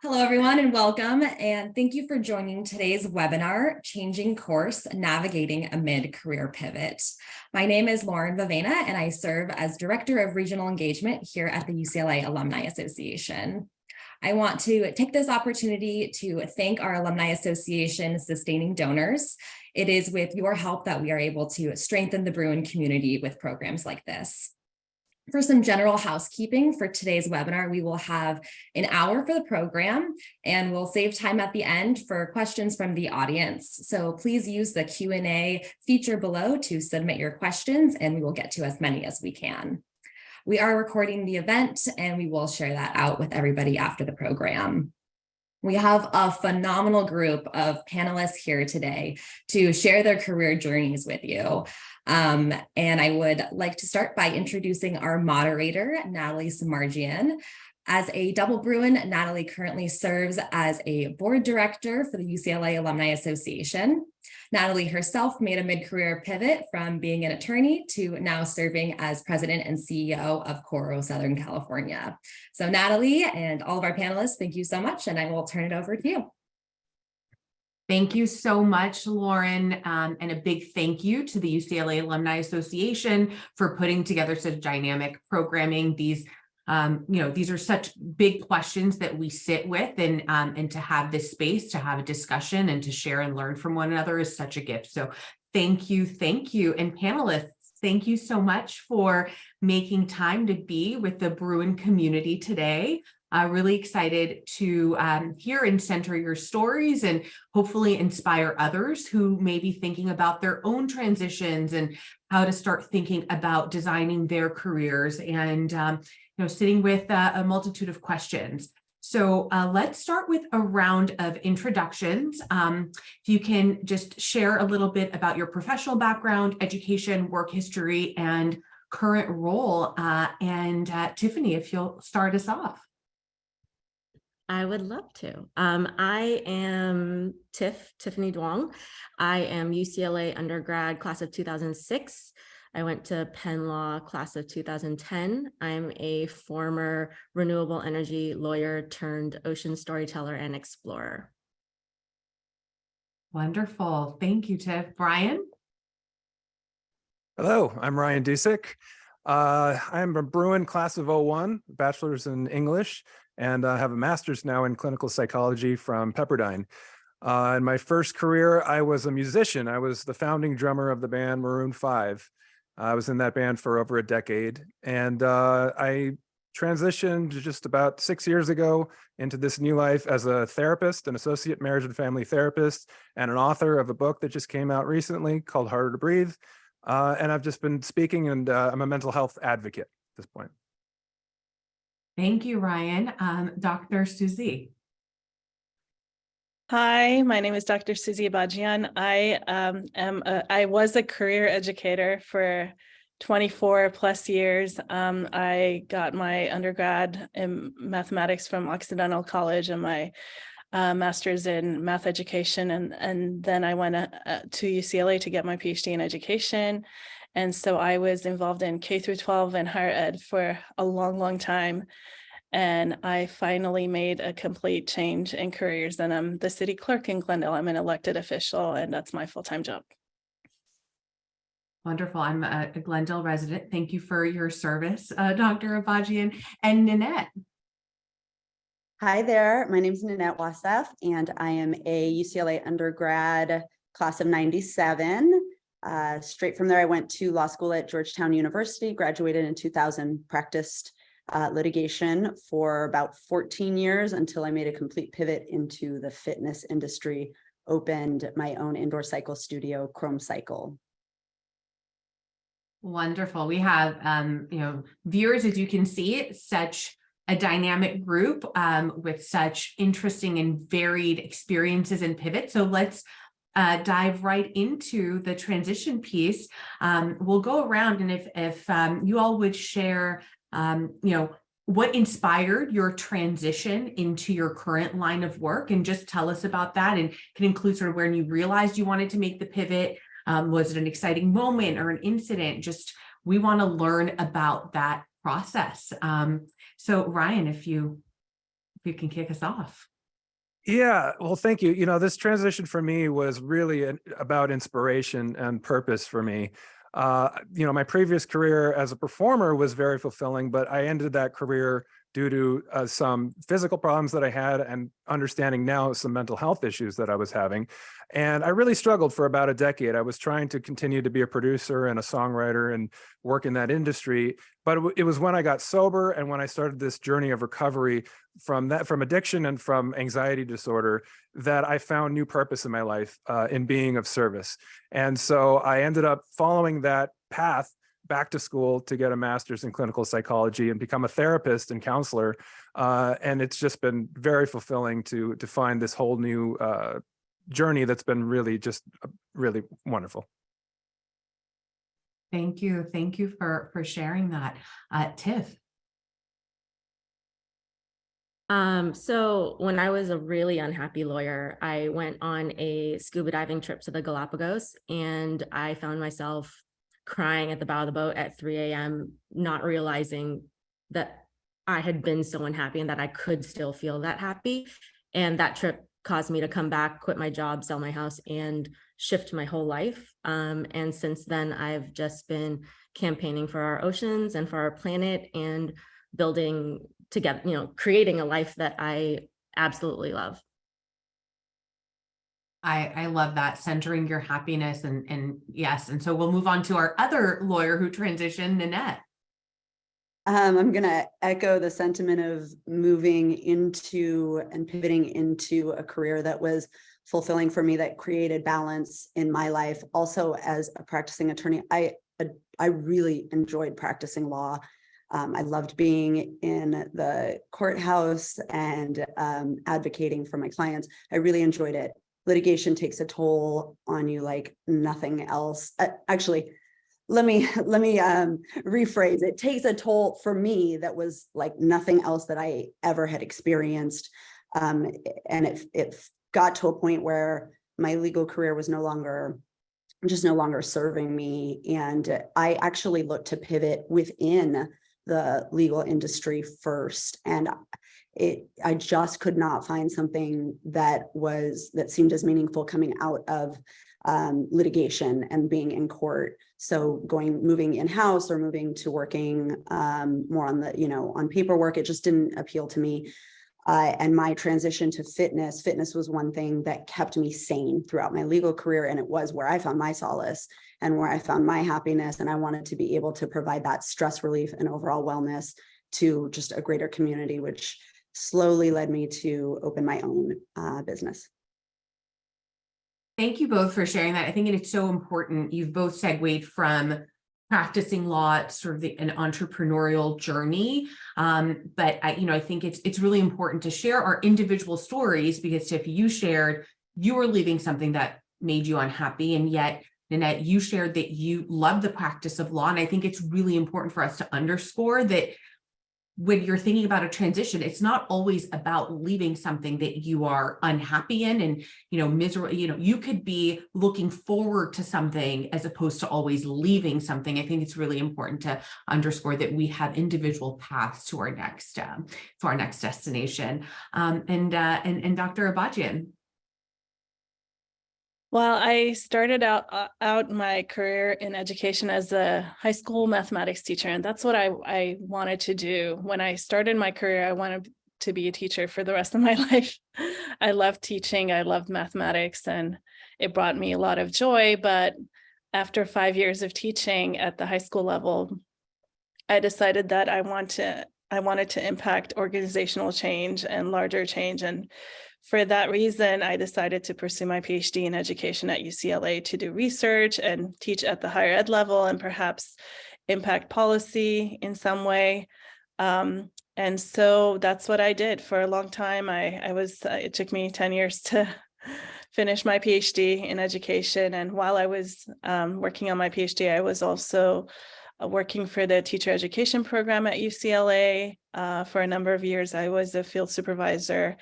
Hello, everyone, and welcome. And thank you for joining today's webinar, Changing Course, Navigating a Mid-Career Pivot. My name is Lauren Vavena, and I serve as Director of Regional Engagement here at the UCLA Alumni Association. I want to take this opportunity to thank our Alumni Association sustaining donors. It is with your help that we are able to strengthen the Bruin community with programs like this. For some general housekeeping for today's webinar, we will have an hour for the program and we'll save time at the end for questions from the audience. So please use the Q&A feature below to submit your questions and we will get to as many as we can. We are recording the event and we will share that out with everybody after the program. We have a phenomenal group of panelists here today to share their career journeys with you. And I would like to start by introducing our moderator, Natalie Samardzian. As a double Bruin, Natalie currently serves as a board director for the UCLA Alumni Association. Natalie herself made a mid-career pivot from being an attorney to now serving as president and CEO of Coro Southern California. So Natalie and all of our panelists, thank you so much, and I will turn it over to you. Thank you so much, Lauren, and a big thank you to the UCLA Alumni Association for putting together such dynamic programming. These are such big questions that we sit with, and to have this space to have a discussion and to share and learn from one another is such a gift. So thank you. And panelists, thank you so much for making time to be with the Bruin community today. Really excited to hear and center your stories and hopefully inspire others who may be thinking about their own transitions and how to start thinking about designing their careers and sitting with a multitude of questions. So let's start with a round of introductions. If you can just share a little bit about your professional background, education, work history, and current role. And Tiffany, if you'll start us off. I would love to. I am Tiffany Duong. I am UCLA undergrad class of 2006. I went to Penn Law class of 2010. I'm a former renewable energy lawyer turned ocean storyteller and explorer. Wonderful. Thank you, Tiff. Brian? Hello, I'm Ryan Dusick. I'm a Bruin class of 01, bachelor's in English, and I have a master's now in clinical psychology from Pepperdine. In my first career, I was a musician. I was the founding drummer of the band Maroon 5. I was in that band for over a decade, and I transitioned just about 6 years ago into this new life as a therapist, an associate marriage and family therapist, and an author of a book that just came out recently called Harder to Breathe. And I've just been speaking, and I'm a mental health advocate at this point. Thank you, Ryan. Dr. Susie. Hi, my name is Dr. Susie Bajian. I was a career educator for 24 plus years. I got my undergrad in mathematics from Occidental College and my master's in math education. And then I went to UCLA to get my PhD in education. And so I was involved in K through 12 and higher ed for a long, long time. And I finally made a complete change in careers. And I'm the city clerk in Glendale. I'm an elected official, and that's my full-time job. Wonderful. I'm a Glendale resident. Thank you for your service, Dr. Abajian. And Nanette. Hi there. My name is Nanette Wassef, and I am a UCLA undergrad class of 97. Straight from there, I went to law school at Georgetown University, graduated in 2000, practiced litigation for about 14 years until I made a complete pivot into the fitness industry, opened my own indoor cycle studio, Chrome Cycle. Wonderful. We have, viewers, as you can see, such a dynamic group with such interesting and varied experiences and pivots. So let's dive right into the transition piece. We'll go around, and if you all would share, what inspired your transition into your current line of work, and just tell us about that, and can include sort of when you realized you wanted to make the pivot. Was it an exciting moment or an incident? Just, we want to learn about that process. So Ryan, if you you can kick us off. Yeah, well, thank you. This transition for me was really about inspiration and purpose for me. My previous career as a performer was very fulfilling, but I ended that career due to some physical problems that I had and understanding now some mental health issues that I was having. And I really struggled for about a decade. I was trying to continue to be a producer and a songwriter and work in that industry. But it was when I got sober and when I started this journey of recovery from addiction and from anxiety disorder, that I found new purpose in my life in being of service. And so I ended up following that path back to school to get a master's in clinical psychology and become a therapist and counselor. And it's just been very fulfilling to find this whole new journey that's been really really wonderful. Thank you. Thank you for sharing that. Tiff. So when I was a really unhappy lawyer, I went on a scuba diving trip to the Galapagos, and I found myself crying at the bow of the boat at 3 a.m., not realizing that I had been so unhappy and that I could still feel that happy. And that trip caused me to come back, quit my job, sell my house, and shift my whole life. And since then, I've just been campaigning for our oceans and for our planet and building together, creating a life that I absolutely love. I love that, centering your happiness and yes. And so we'll move on to our other lawyer who transitioned, Nanette. I'm going to echo the sentiment of moving into and pivoting into a career that was fulfilling for me, that created balance in my life. Also, as a practicing attorney, I really enjoyed practicing law. I loved being in the courthouse and advocating for my clients. I really enjoyed it. Litigation takes a toll on you like nothing else. Actually, let me rephrase. It takes a toll for me that was like nothing else that I ever had experienced. And it got to a point where my legal career was no longer serving me. And I actually looked to pivot within the legal industry first. And I just could not find something that seemed as meaningful coming out of litigation and being in court. So moving in-house or moving to working more on on paperwork, it just didn't appeal to me. And my transition to fitness was one thing that kept me sane throughout my legal career. And it was where I found my solace and where I found my happiness. And I wanted to be able to provide that stress relief and overall wellness to just a greater community, which slowly led me to open my own business. Thank you both for sharing that. I think it's so important. You've both segued from practicing law to sort of an entrepreneurial journey. But I think it's really important to share our individual stories, because Tiff, you shared you were leaving something that made you unhappy, and yet Nanette, you shared that you love the practice of law. And I think it's really important for us to underscore that when you're thinking about a transition, it's not always about leaving something that you are unhappy in and, miserable. You could be looking forward to something as opposed to always leaving something. I think it's really important to underscore that we have individual paths to our next destination. And Dr. Abadjian. Well, I started out my career in education as a high school mathematics teacher, and that's what I wanted to do. When I started my career, I wanted to be a teacher for the rest of my life. I loved teaching, I loved mathematics, and it brought me a lot of joy. But after 5 years of teaching at the high school level, I decided that I wanted to impact organizational change and larger change. And for that reason, I decided to pursue my PhD in education at UCLA to do research and teach at the higher ed level and perhaps impact policy in some way. And so that's what I did for a long time. It took me 10 years to finish my PhD in education. And while I was working on my PhD, I was also working for the teacher education program at UCLA for a number of years. I was a field supervisor.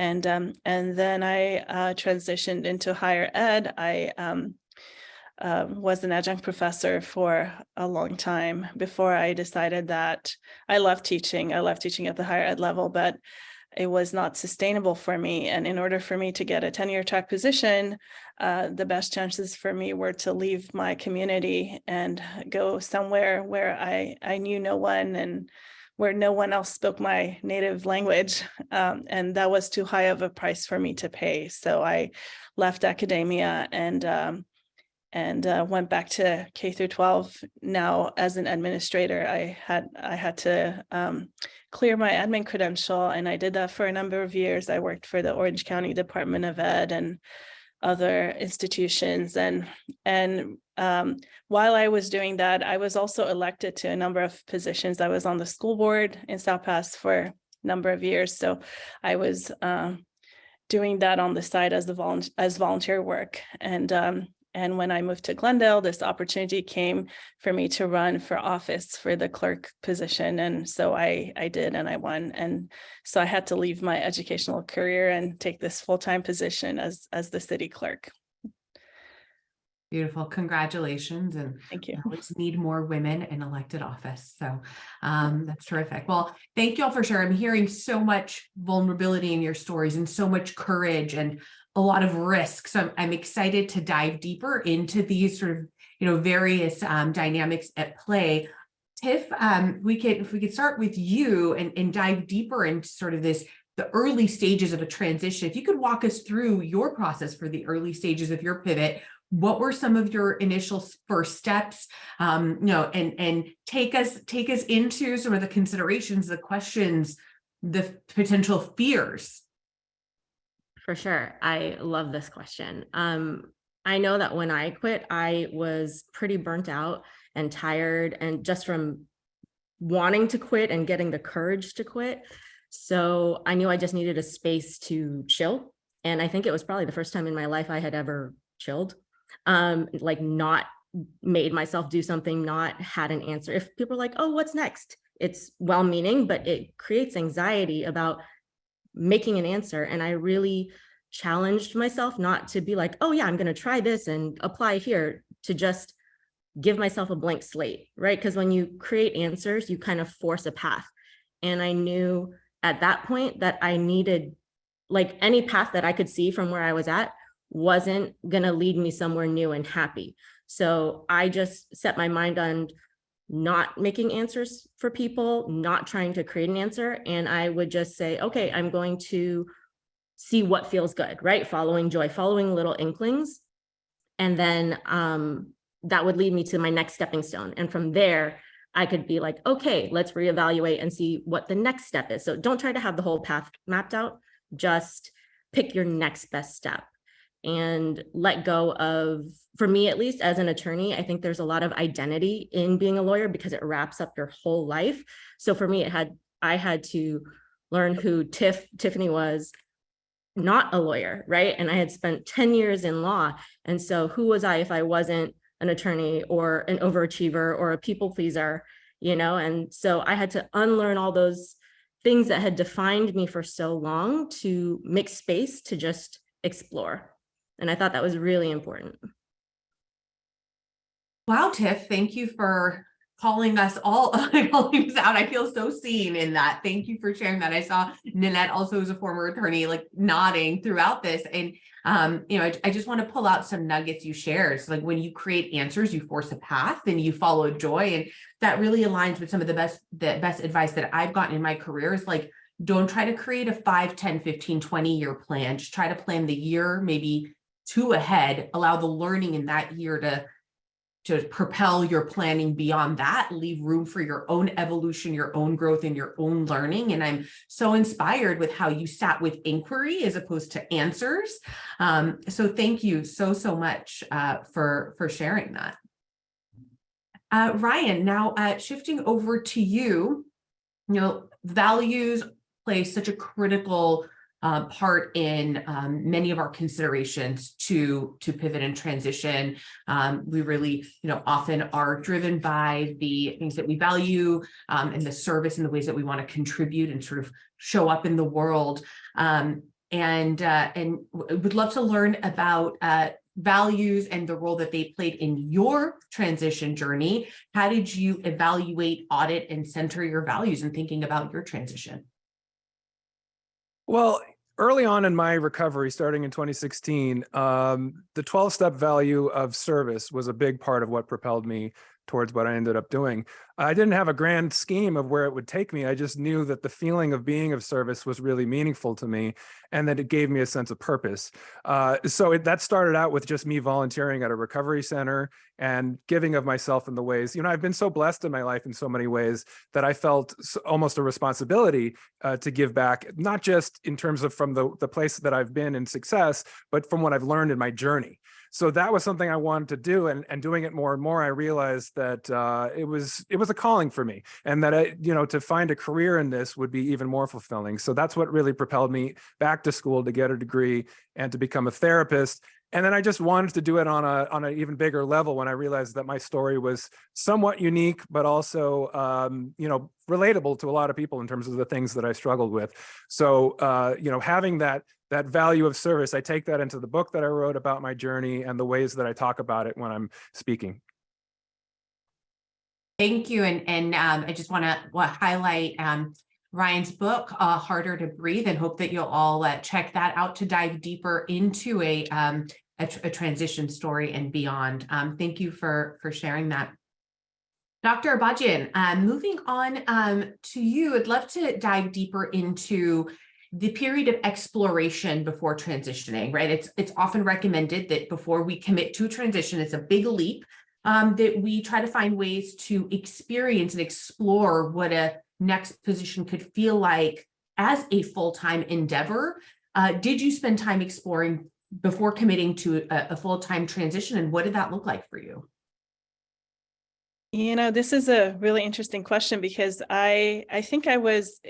And then I transitioned into higher ed. I was an adjunct professor for a long time before I decided that I love teaching. I love teaching at the higher ed level, but it was not sustainable for me. And in order for me to get a tenure track position, the best chances for me were to leave my community and go somewhere where I knew no one and where no one else spoke my native language. And that was too high of a price for me to pay. So I left academia and went back to K through 12. Now, as an administrator, I had to clear my admin credential, and I did that for a number of years. I worked for the Orange County Department of Ed and other institutions, and while I was doing that, I was also elected to a number of positions. I was on the school board in South Pass for a number of years, so I was doing that on the side as volunteer work. And when I moved to Glendale, this opportunity came for me to run for office for the clerk position. And so I did, and I won. And so I had to leave my educational career and take this full-time position as the city clerk. Beautiful. Congratulations. And Thank you. we always need more women in elected office. So that's terrific. Well, thank you all for sharing. I'm hearing so much vulnerability in your stories and so much courage and a lot of risk. So I'm excited to dive deeper into these sort of, various dynamics at play. Tiff, if we could start with you and dive deeper into sort of the early stages of a transition. If you could walk us through your process for the early stages of your pivot, what were some of your initial first steps, and take us into some of the considerations, the questions, the potential fears. For sure. I love this question. I know that when I quit, I was pretty burnt out and tired, and just from wanting to quit and getting the courage to quit. So I knew I just needed a space to chill. And I think it was probably the first time in my life I had ever chilled, like not made myself do something, not had an answer. If people are like, oh, what's next? It's well-meaning, but it creates anxiety about making an answer. And I really challenged myself not to be like, oh yeah, I'm going to try this and apply here, to just give myself a blank slate, right? Because when you create answers, you kind of force a path. And I knew at that point that I needed, like, any path that I could see from where I was at wasn't going to lead me somewhere new and happy. So I just set my mind on not making answers for people, not trying to create an answer. And I would just say, okay, I'm going to see what feels good, right? Following joy, following little inklings. And then that would lead me to my next stepping stone. And from there, I could be like, okay, let's reevaluate and see what the next step is. So don't try to have the whole path mapped out, just pick your next best step. And let go of, for me at least as an attorney, I think there's a lot of identity in being a lawyer because it wraps up your whole life. So for me, I had to learn who Tiffany was, not a lawyer, right? And I had spent 10 years in law. And so who was I if I wasn't an attorney or an overachiever or a people pleaser, And so I had to unlearn all those things that had defined me for so long to make space to just explore. And I thought that was really important. Wow, Tiff, thank you for calling us all out. I feel so seen in that. Thank you for sharing that. I saw Nanette also as a former attorney, like nodding throughout this. And, I just want to pull out some nuggets you shared. So like when you create answers, you force a path and you follow joy. And that really aligns with some of the best advice that I've gotten in my career is like, don't try to create a 5, 10, 15, 20-year plan. Just try to plan the year, maybe 2 ahead, allow the learning in that year to propel your planning beyond that, leave room for your own evolution, your own growth, and your own learning. And I'm so inspired with how you sat with inquiry as opposed to answers. So thank you so much for sharing that. Ryan, now shifting over to you, values play such a critical part in many of our considerations to pivot and transition. We really, often are driven by the things that we value and the service and the ways that we want to contribute and sort of show up in the world. And would love to learn about values and the role that they played in your transition journey. How did you evaluate, audit, and center your values in thinking about your transition? Well, early on in my recovery, starting in 2016, the 12-step value of service was a big part of what propelled me towards what I ended up doing. I didn't have a grand scheme of where it would take me. I just knew that the feeling of being of service was really meaningful to me, and that it gave me a sense of purpose. That started out with just me volunteering at a recovery center and giving of myself in the ways, I've been so blessed in my life in so many ways that I felt almost a responsibility to give back, not just in terms of from the place that I've been in success, but from what I've learned in my journey. So that was something I wanted to do, and doing it more and more, I realized that it was a calling for me, and that to find a career in this would be even more fulfilling. So that's what really propelled me back to school to get a degree and to become a therapist. And then I just wanted to do it on an even bigger level when I realized that my story was somewhat unique, but also relatable to a lot of people in terms of the things that I struggled with. So having that value of service, I take that into the book that I wrote about my journey and the ways that I talk about it when I'm speaking. Thank you. And I just want to highlight Ryan's book, Harder to Breathe, and hope that you'll all check that out to dive deeper into a transition story and beyond. Thank you for sharing that. Dr. Abajian, moving on to you, I'd love to dive deeper into the period of exploration before transitioning, right? It's often recommended that before we commit to a transition, it's a big leap, that we try to find ways to experience and explore what a next position could feel like as a full-time endeavor. Did you spend time exploring before committing to a full-time transition, and what did that look like for you? This is a really interesting question, because I think I was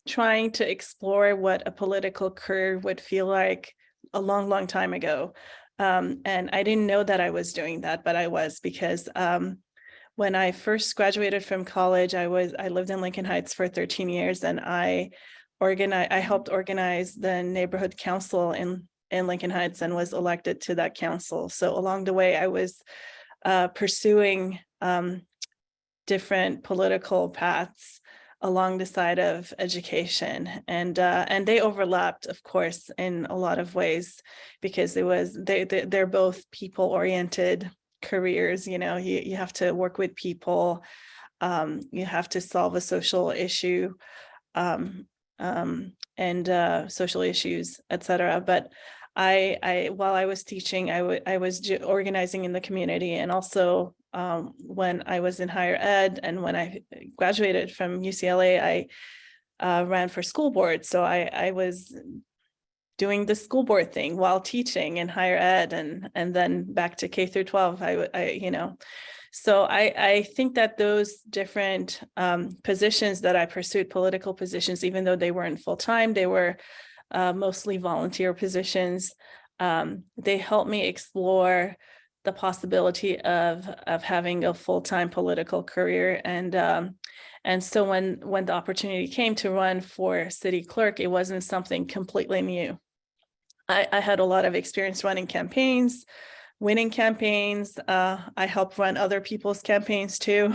trying to explore what a political career would feel like a long, long time ago. And I didn't know that I was doing that, but I was, because when I first graduated from college, I lived in Lincoln Heights for 13 years, and I helped organize the neighborhood council in Lincoln Heights and was elected to that council. So along the way, I was pursuing different political paths along the side of education, and they overlapped, of course, in a lot of ways, because they're both people-oriented careers. You have to work with people, you have to solve a social issue, and social issues, etc. But while I was teaching, I was organizing in the community, and also when I was in higher ed and when I graduated from UCLA, I ran for school board. So I was doing the school board thing while teaching in higher ed, and then back to K through 12. So I think that those different positions that I pursued, political positions, even though they weren't full-time, they were mostly volunteer positions. They helped me explore the possibility of having a full-time political career. And so when the opportunity came to run for city clerk, it wasn't something completely new. I had a lot of experience running campaigns, winning campaigns. I helped run other people's campaigns too.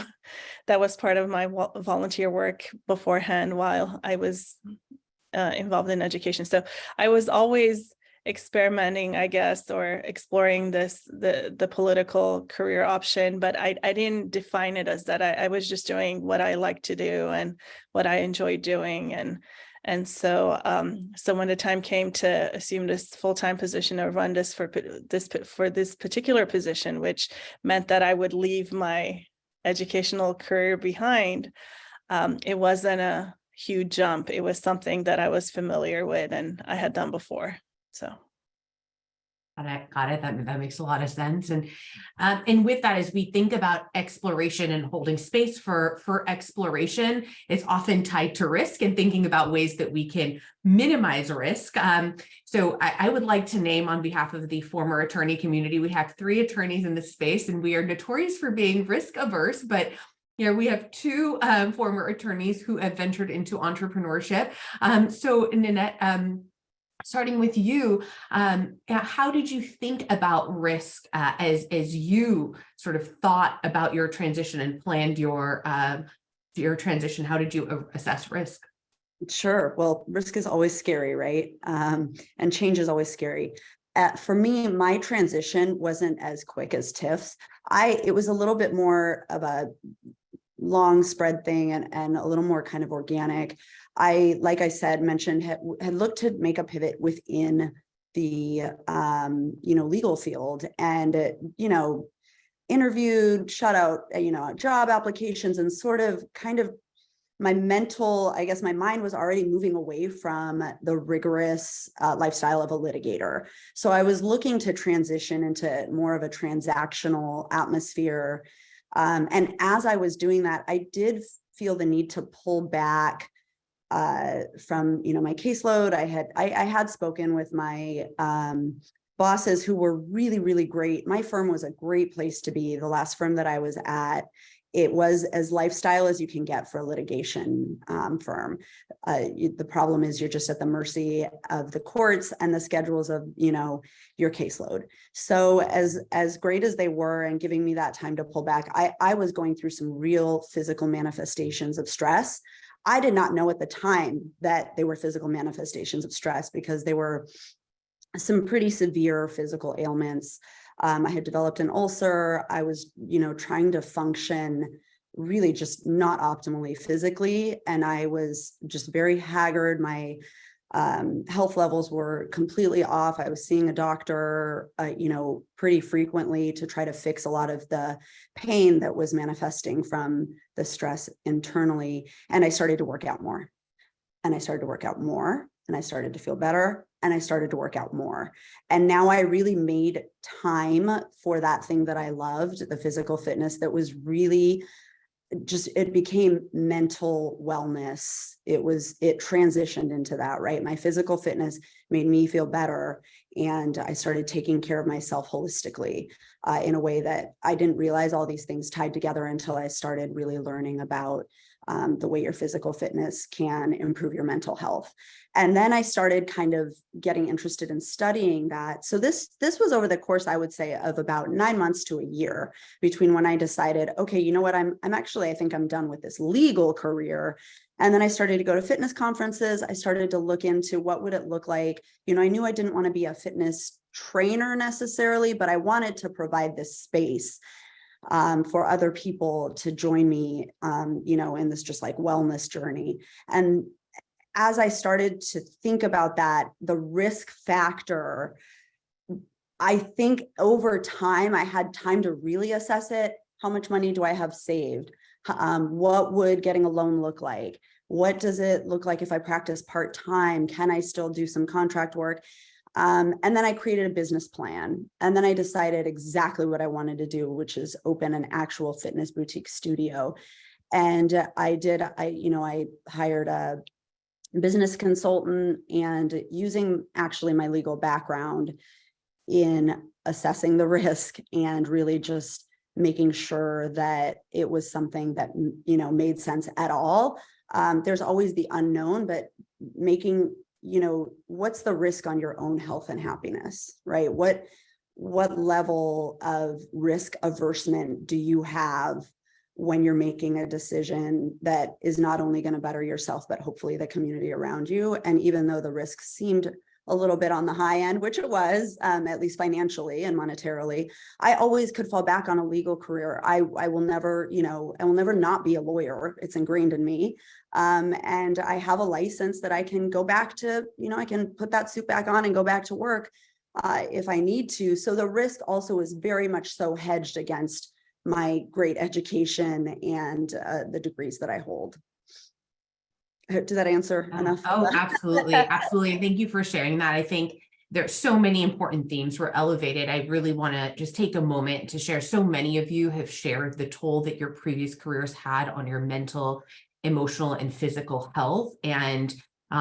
That was part of my volunteer work beforehand while I was involved in education. So I was always experimenting, I guess, or exploring the political career option, but I didn't define it as that. I was just doing what I like to do and what I enjoyed doing. And so when the time came to assume this full-time position or run this for this particular position, which meant that I would leave my educational career behind, it wasn't a huge jump. It was something that I was familiar with and I had done before. So. Got it. That makes a lot of sense. And with that, as we think about exploration and holding space for exploration, it's often tied to risk and thinking about ways that we can minimize risk. So I would like to name, on behalf of the former attorney community, we have 3 attorneys in this space, and we are notorious for being risk averse, but we have 2 former attorneys who have ventured into entrepreneurship. So Nanette, starting with you, how did you think about risk as you sort of thought about your transition and planned your transition? How did you assess risk? Sure. Well, risk is always scary, right? And change is always scary. For me, my transition wasn't as quick as Tiff's. It was a little bit more of a long spread thing and a little more kind of organic. Like I said, mentioned, had looked to make a pivot within the, legal field and, interviewed, shut out, job applications and sort of kind of my mind was already moving away from the rigorous lifestyle of a litigator. So I was looking to transition into more of a transactional atmosphere. And as I was doing that, I did feel the need to pull back from, my caseload. I had spoken with my bosses who were really, really great. My firm was a great place to be. The last firm that I was at, it was as lifestyle as you can get for a litigation firm. The problem is you're just at the mercy of the courts and the schedules of, your caseload. So as great as they were and giving me that time to pull back, I was going through some real physical manifestations of stress. I did not know at the time that they were physical manifestations of stress because they were some pretty severe physical ailments. I had developed an ulcer. I was, trying to function really just not optimally physically. And I was just very haggard. My health levels were completely off. I was seeing a doctor, pretty frequently to try to fix a lot of the pain that was manifesting from the stress internally. And I started to work out more. And I started to work out more. And I started to feel better. And I started to work out more. And now I really made time for that thing that I loved, the physical fitness that was really it became mental wellness. It transitioned into that, right? My physical fitness made me feel better. And I started taking care of myself holistically in a way that I didn't realize all these things tied together until I started really learning about the way your physical fitness can improve your mental health. And then I started kind of getting interested in studying that. So this was over the course, I would say, of about 9 months to a year between when I decided, okay, you know what, I think I'm done with this legal career. And then I started to go to fitness conferences. I started to look into what would it look like. I knew I didn't want to be a fitness trainer necessarily, but I wanted to provide this space for other people to join me, in this just like wellness journey. And as I started to think about that, the risk factor, I think over time, I had time to really assess it. How much money do I have saved? What would getting a loan look like? What does it look like if I practice part-time? Can I still do some contract work? And then I created a business plan. And then I decided exactly what I wanted to do, which is open an actual fitness boutique studio. And I hired a business consultant, and using actually my legal background in assessing the risk and really just making sure that it was something that, made sense at all. There's always the unknown, but making, what's the risk on your own health and happiness, right? What level of risk aversion do you have when you're making a decision that is not only going to better yourself, but hopefully the community around you? And even though the risk seemed a little bit on the high end, which it was, at least financially and monetarily, I always could fall back on a legal career. I will never, I will never not be a lawyer. It's ingrained in me. And I have a license that I can go back to, I can put that suit back on and go back to work if I need to. So the risk also is very much so hedged against my great education and the degrees that I hold. Did that answer enough? Oh, absolutely. Absolutely. And thank you for sharing that. I think there's so many important themes were elevated. I really want to just take a moment to share. So many of you have shared the toll that your previous careers had on your mental, emotional, and physical health, and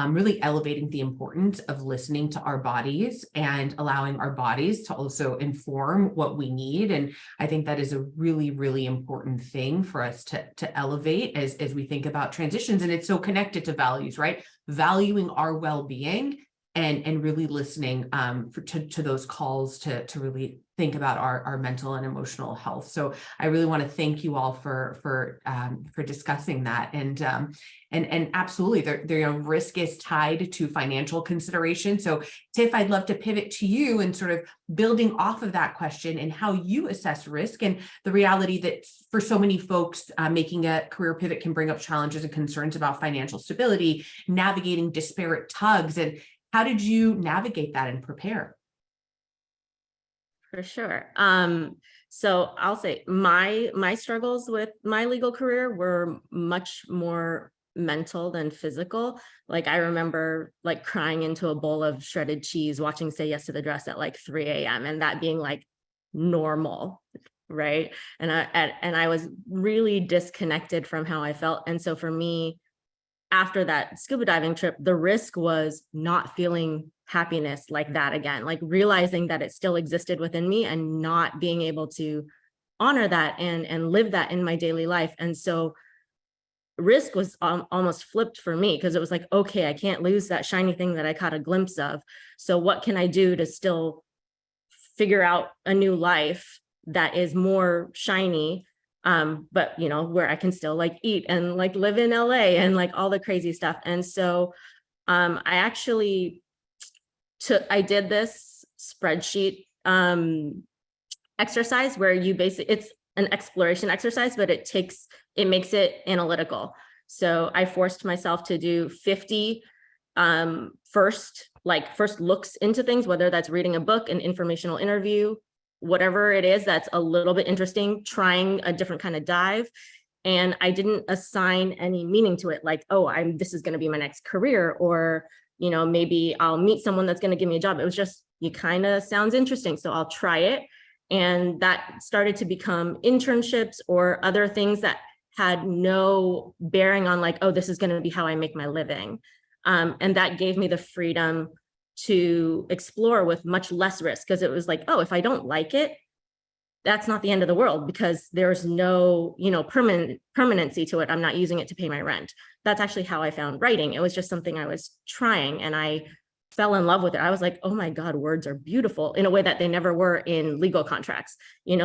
really elevating the importance of listening to our bodies and allowing our bodies to also inform what we need. And I think that is a really, really important thing for us to elevate as we think about transitions. And it's so connected to values, right? Valuing our well-being and really listening to those calls to really think about our mental and emotional health. So I really want to thank you all for discussing that. And absolutely, risk is tied to financial consideration. So Tiff, I'd love to pivot to you and sort of building off of that question and how you assess risk and the reality that for so many folks, making a career pivot can bring up challenges and concerns about financial stability, navigating disparate tugs. And how did you navigate that and prepare? For sure. So I'll say my struggles with my legal career were much more mental than physical. Like I remember like crying into a bowl of shredded cheese, watching Say Yes to the Dress at like 3 a.m. and that being like normal, right? And I was really disconnected from how I felt. And so for me, after that scuba diving trip, the risk was not feeling happiness like that again, like realizing that it still existed within me and not being able to honor that and live that in my daily life. And so risk was almost flipped for me because it was like, okay, I can't lose that shiny thing that I caught a glimpse of. So what can I do to still figure out a new life that is more shiny, but where I can still like eat and like live in LA and like all the crazy stuff. And so I actually I did this spreadsheet exercise where you basically, it's an exploration exercise, but it makes it analytical. So I forced myself to do 50 first looks into things, whether that's reading a book, an informational interview, whatever it is that's a little bit interesting, trying a different kind of dive. And I didn't assign any meaning to it, like, oh, this is going to be my next career, or maybe I'll meet someone that's going to give me a job. It was just, you kind of sounds interesting, so I'll try it. And that started to become internships or other things that had no bearing on like, oh, this is going to be how I make my living. And that gave me the freedom to explore with much less risk, because it was like, oh, if I don't like it, that's not the end of the world, because there's no, permanency to it. I'm not using it to pay my rent. That's actually how I found writing. It was just something I was trying, and I fell in love with it. I was like, oh my God, words are beautiful in a way that they never were in legal contracts. They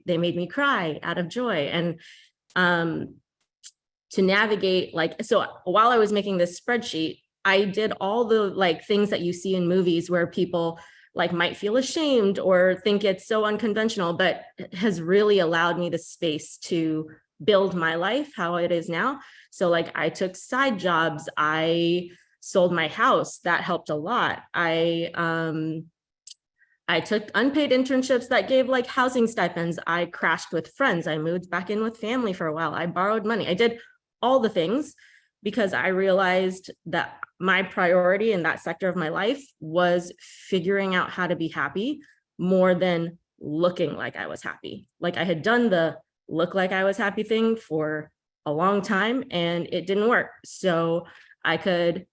made me cry out of joy. And to navigate, so while I was making this spreadsheet, I did all the things that you see in movies where people might feel ashamed or think it's so unconventional, but it has really allowed me the space to build my life how it is now. So I took side jobs, I sold my house, that helped a lot. I took unpaid internships that gave housing stipends. I crashed with friends. I moved back in with family for a while. I borrowed money. I did all the things because I realized that my priority in that sector of my life was figuring out how to be happy more than looking like I was happy. I had done the look like I was happy thing for a long time and it didn't work. So I could,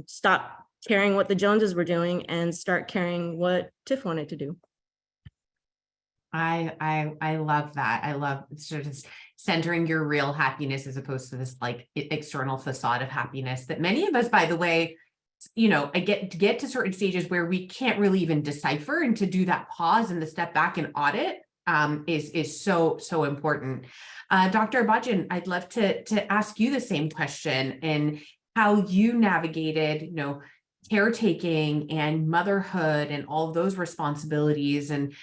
stop caring what the Joneses were doing and start caring what Tiff wanted to do. I love that. I love sort of centering your real happiness as opposed to this external facade of happiness that many of us, by the way, I get to certain stages where we can't really even decipher, and to do that pause and the step back and audit is so important. Dr. Abajian, I'd love to ask you the same question and how you navigated, caretaking and motherhood and all of those responsibilities and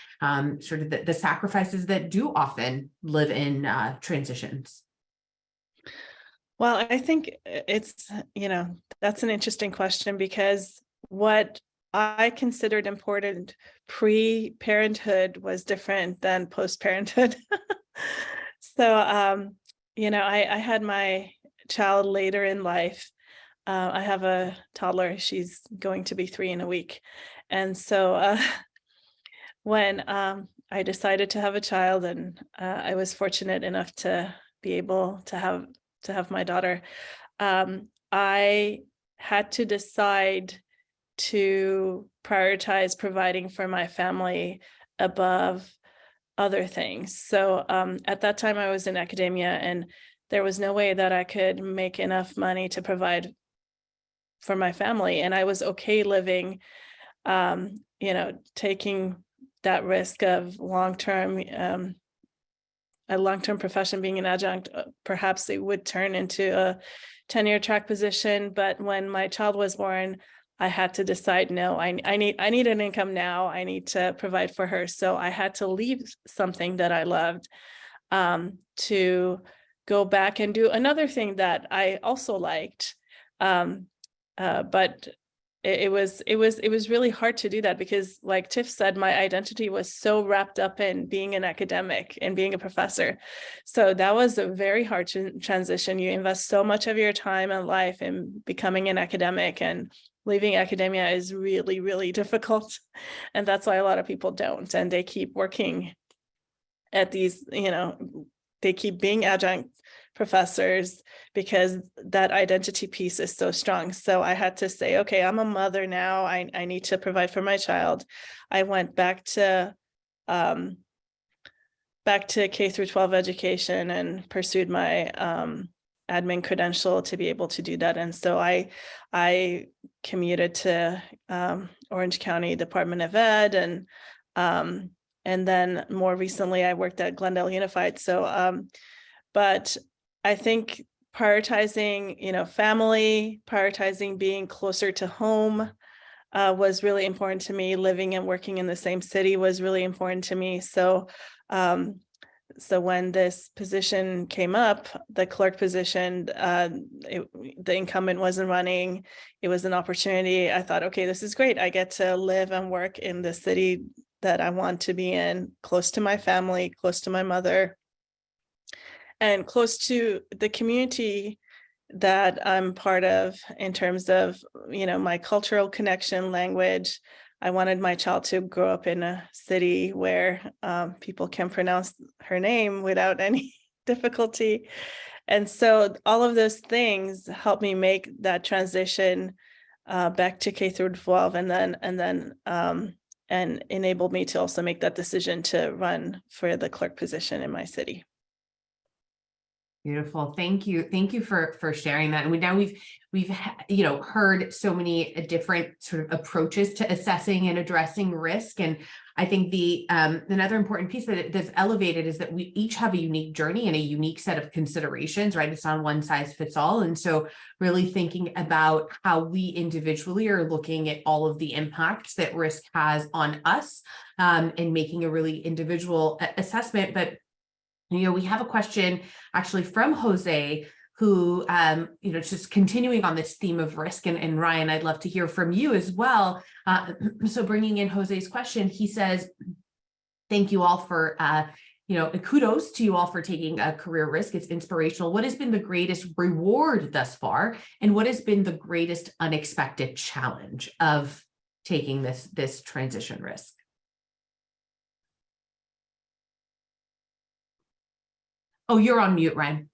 sort of the sacrifices that do often live in transitions. Well, I think it's, that's an interesting question, because what I considered important pre-parenthood was different than post-parenthood. So, I had my child later in life. I have a toddler. She's going to be 3 in a week. And so when I decided to have a child, and I was fortunate enough to be able to have my daughter, I had to decide to prioritize providing for my family above other things. So at that time I was in academia, and there was no way that I could make enough money to provide for my family. And I was okay living, taking that risk of a long-term profession, being an adjunct. Perhaps it would turn into a tenure track position. But when my child was born, I had to decide, no, I need an income now. I need to provide for her. So I had to leave something that I loved to go back and do another thing that I also liked. But it was really hard to do that because, like Tiff said, my identity was so wrapped up in being an academic and being a professor. So that was a very hard transition. You invest so much of your time and life in becoming an academic, and leaving academia is really, really difficult. And that's why a lot of people don't. And they keep working at these, they keep being adjunct professors because that identity piece is so strong. So I had to say, okay, I'm a mother now. I need to provide for my child. I went back to K through 12 education and pursued my admin credential to be able to do that. And so I commuted to Orange County Department of Ed, and then more recently I worked at Glendale Unified. So, but I think prioritizing, family, prioritizing being closer to home was really important to me. Living and working in the same city was really important to me. So, so when this position came up, the clerk position, the incumbent wasn't running. It was an opportunity. I thought, okay, this is great. I get to live and work in the city that I want to be in, close to my family, close to my mother, and close to the community that I'm part of in terms of, my cultural connection, language. I wanted my child to grow up in a city where people can pronounce her name without any difficulty. And so all of those things helped me make that transition back to K through 12, and enabled me to also make that decision to run for the clerk position in my city. Beautiful. Thank you. Thank you for sharing that. And we've heard so many different sort of approaches to assessing and addressing risk. And I think the another important piece that's elevated is that we each have a unique journey and a unique set of considerations, right? It's not one size fits all. And so really thinking about how we individually are looking at all of the impacts that risk has on us, and making a really individual assessment. But we have a question actually from Jose, who, just continuing on this theme of risk. And Ryan, I'd love to hear from you as well. So bringing in Jose's question, he says, thank you all for, kudos to you all for taking a career risk. It's inspirational. What has been the greatest reward thus far? And what has been the greatest unexpected challenge of taking this transition risk? Oh, you're on mute, Ryan.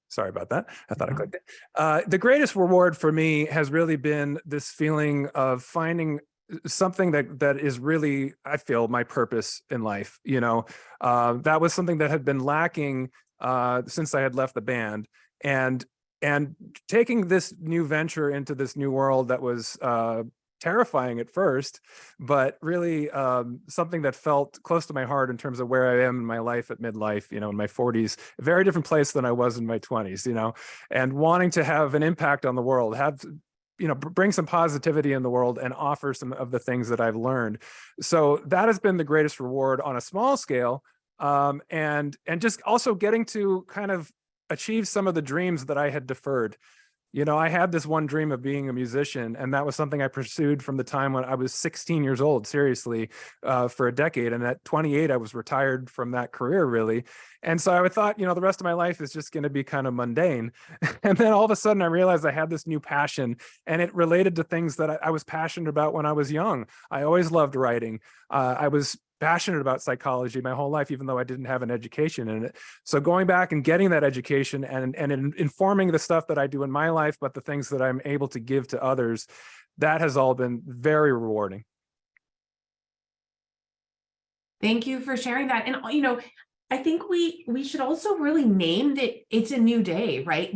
Sorry about that. I thought I clicked it. The greatest reward for me has really been this feeling of finding something that is really, I feel, my purpose in life. That was something that had been lacking since I had left the band, and taking this new venture into this new world that was terrifying at first, but really something that felt close to my heart in terms of where I am in my life at midlife, in my 40s, a very different place than I was in my 20s, and wanting to have an impact on the world, bring some positivity in the world and offer some of the things that I've learned. So that has been the greatest reward on a small scale. And just also getting to kind of achieve some of the dreams that I had deferred. I had this one dream of being a musician, and that was something I pursued from the time when I was 16 years old, seriously, for a decade. And at 28, I was retired from that career, really. And so I thought, the rest of my life is just going to be kind of mundane. And then all of a sudden I realized I had this new passion, and it related to things that I was passionate about when I was young. I always loved writing. I was passionate about psychology my whole life, even though I didn't have an education in it. So going back and getting that education and informing the stuff that I do in my life, but the things that I'm able to give to others, that has all been very rewarding. Thank you for sharing that. And, I think we should also really name that it's a new day, right?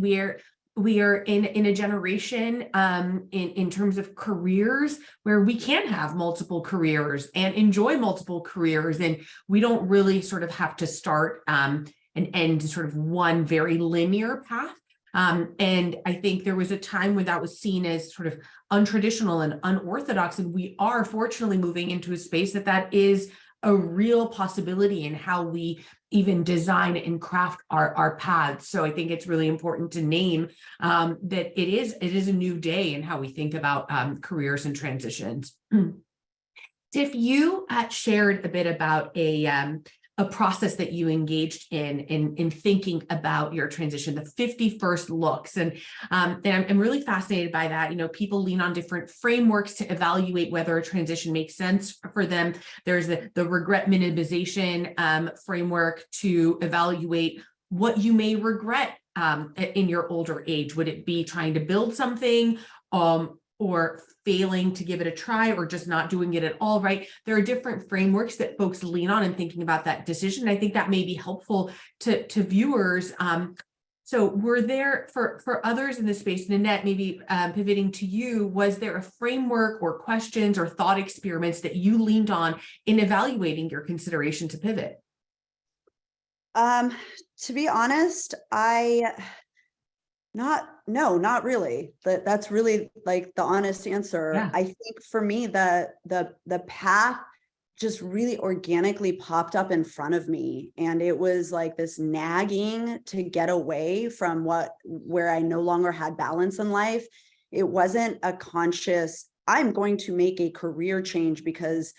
we are in a generation in terms of careers where we can have multiple careers and enjoy multiple careers, and we don't really sort of have to start and end sort of one very linear path. And I think there was a time when that was seen as sort of untraditional and unorthodox, and we are fortunately moving into a space that is a real possibility in how we even design and craft our paths. So I think it's really important to name that it is a new day in how we think about careers and transitions. Tiff, you shared a bit about a process that you engaged in thinking about your transition, the 50 looks. And I'm really fascinated by that. You know, people lean on different frameworks to evaluate whether a transition makes sense for them. There's the regret minimization framework to evaluate what you may regret in your older age. Would it be trying to build something or failing to give it a try, or just not doing it at all, right? There are different frameworks that folks lean on in thinking about that decision. I think that may be helpful to viewers. So were there, for others in the space, Nanette, maybe pivoting to you, was there a framework or questions or thought experiments that you leaned on in evaluating your consideration to pivot? To be honest, not really. That's really like the honest answer. Yeah. I think for me, the path just really organically popped up in front of me. And it was like this nagging to get away from where I no longer had balance in life. It wasn't a conscious, I'm going to make a career change because,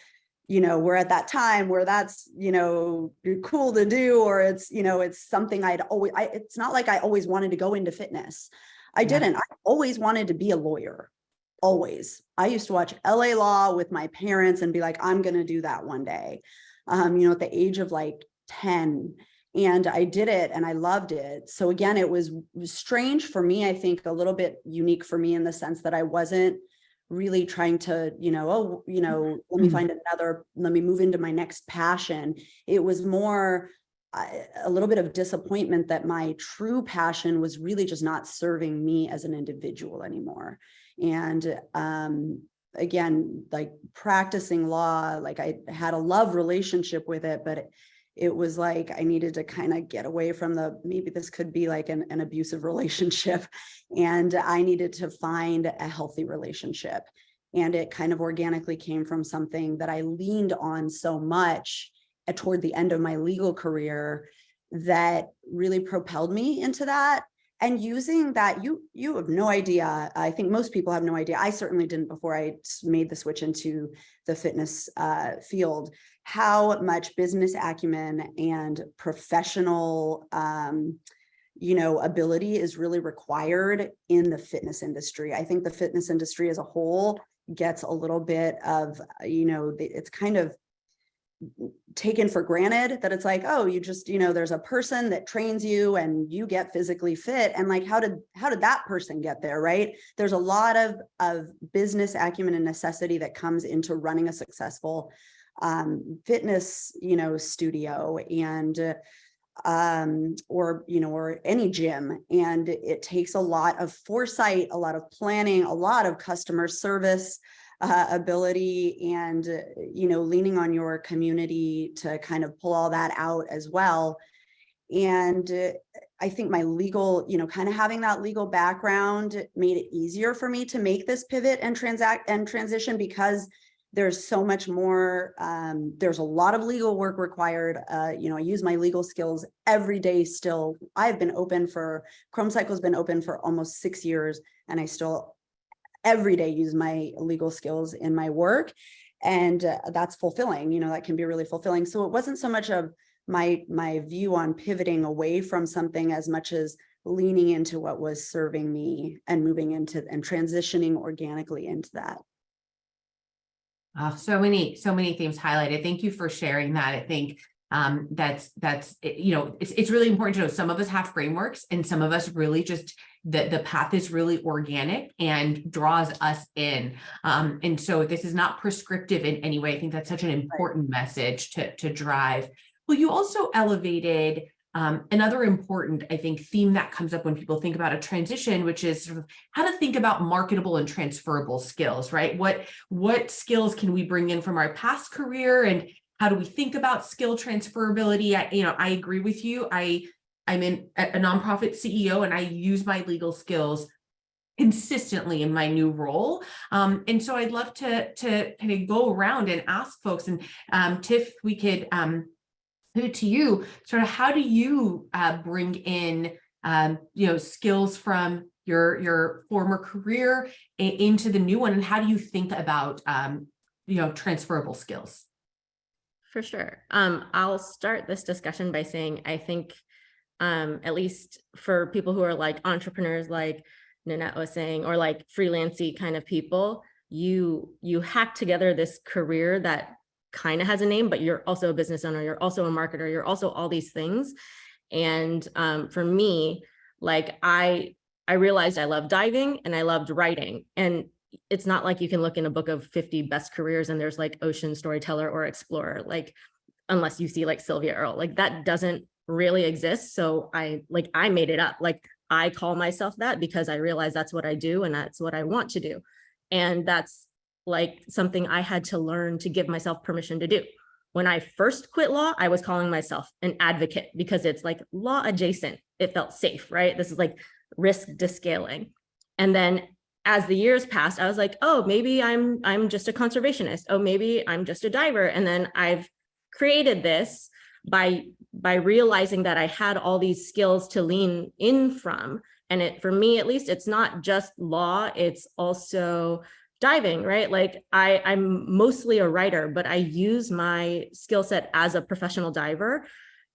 you know, we're at that time where that's, you know, cool to do, or it's, you know, it's something it's not like I always wanted to go into fitness. I didn't. I always wanted to be a lawyer. Always. I used to watch LA Law with my parents and be like, I'm going to do that one day. You know, at the age of like 10, and I did it and I loved it. So again, it was strange for me. I think a little bit unique for me in the sense that I wasn't really trying to, let me find let me move into my next passion. It was more a little bit of disappointment that my true passion was really just not serving me as an individual anymore. And again, like practicing law, like I had a love relationship with it, but it was like I needed to kind of get away from maybe this could be like an abusive relationship, and I needed to find a healthy relationship. And it kind of organically came from something that I leaned on so much toward the end of my legal career that really propelled me into that. And using that, you have no idea. I think most people have no idea. I certainly didn't before I made the switch into the fitness field, how much business acumen and professional ability is really required in the fitness industry. I think the fitness industry as a whole gets a little bit of, it's kind of taken for granted that it's like, oh, you just, there's a person that trains you and you get physically fit. And like, how did that person get there, right? There's a lot of business acumen and necessity that comes into running a successful fitness, studio and or any gym. And it takes a lot of foresight, a lot of planning, a lot of customer service ability, and leaning on your community to kind of pull all that out as well. And I think my legal, kind of having that legal background made it easier for me to make this pivot and transition, because there's so much more. There's a lot of legal work required. I use my legal skills every day still. I've been open Chrome Cycle's been open for almost 6 years, and I still every day use my legal skills in my work. And that's fulfilling, that can be really fulfilling. So it wasn't so much of my view on pivoting away from something as much as leaning into what was serving me and moving into and transitioning organically into that. So many themes highlighted. Thank you for sharing that. I think it's really important to know some of us have frameworks, and some of us really just the path is really organic and draws us in. And so this is not prescriptive in any way. I think that's such an important message to drive. Well, you also elevated Another important, I think, theme that comes up when people think about a transition, which is sort of how to think about marketable and transferable skills, right? What skills can we bring in from our past career, and how do we think about skill transferability? I agree with you. I'm a nonprofit CEO, and I use my legal skills consistently in my new role. And so I'd love to kind of go around and ask folks, and Tiff, we could put it to you, sort of how do you bring in skills from your former career into the new one, and how do you think about transferable skills? For sure. I'll start this discussion by saying I think at least for people who are like entrepreneurs, like Nanette was saying, or like freelancy kind of people, you hack together this career that kind of has a name, but you're also a business owner, you're also a marketer, you're also all these things. And for me, like I realized I loved diving and I loved writing. And it's not like you can look in a book of 50 best careers and there's like ocean storyteller or explorer, like unless you see like Sylvia Earle, like that doesn't really exist. So I made it up. Like I call myself that because I realize that's what I do and that's what I want to do. And that's like something I had to learn to give myself permission to do. When I first quit law, I was calling myself an advocate because it's like law adjacent. It felt safe, right? This is like risk descaling. And then as the years passed, I was like, oh, maybe I'm just a conservationist. Oh, maybe I'm just a diver. And then I've created this by realizing that I had all these skills to lean in from. And for me, at least, it's not just law, it's also diving, right? Like I'm mostly a writer, but I use my skill set as a professional diver